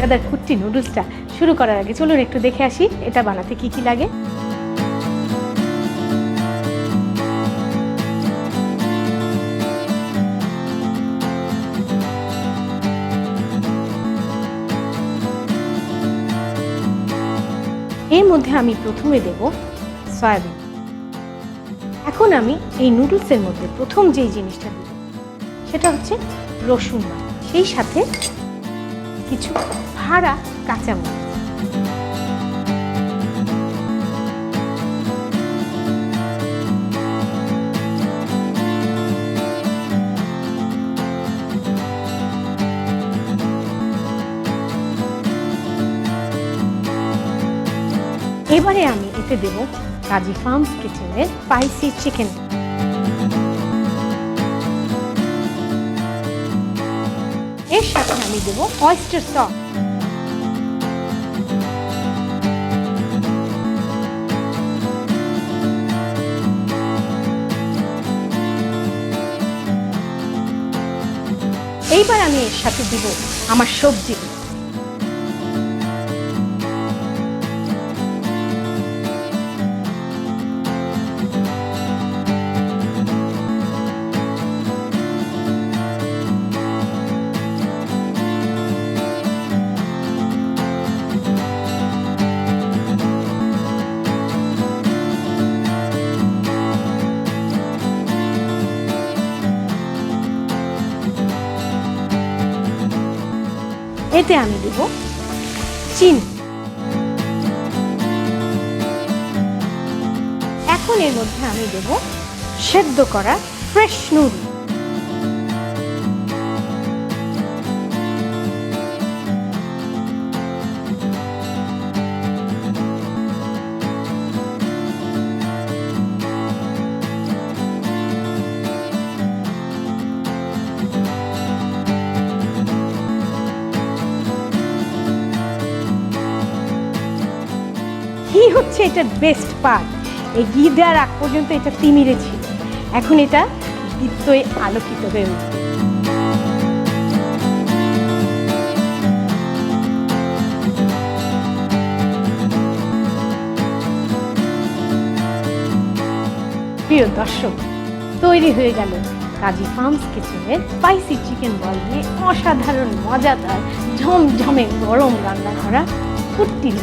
মজাদার কুট্টি নুডলসটা শুরু করার আগে চলুন একটু দেখে আসি এটা বানাতে কি কি লাগে। এর মধ্যে আমি প্রথমে দেব সয়াবিন। এখন আমি এই নুডলসের মধ্যে প্রথম যেই জিনিসটা দেব সেটা হচ্ছে রসুন বাটা, সেই সাথে কিছু ভাড়া কাঁচামরিচ। এবারে আমি এতে দেব কাজী ফার্মস কিচেনের স্পাইসি চিকেন। এর সাথে আমি দেব অয়েস্টার সস। এইবার আমি এর সাথে দিব আমার সবজি। এতে আমি দেব চিনি। এখন এর মধ্যে আমি দেব সেদ্ধ করা ফ্রেশ নুডলস। কি হচ্ছে এটার বেস্ট পার্ট, এই ঘি দেওয়ার আগ পর্যন্ত এটা তিমিরে ছিল, এখন এটা দীপ্তই আলোকিত হয়ে উঠবে। প্রিয় দর্শক, তৈরি হয়ে গেল কাজী ফার্মস কিচেনের স্পাইসি চিকেন বল দিয়ে অসাধারণ মজাদার ঝমঝমে গরম রান্না করা কুট্টি।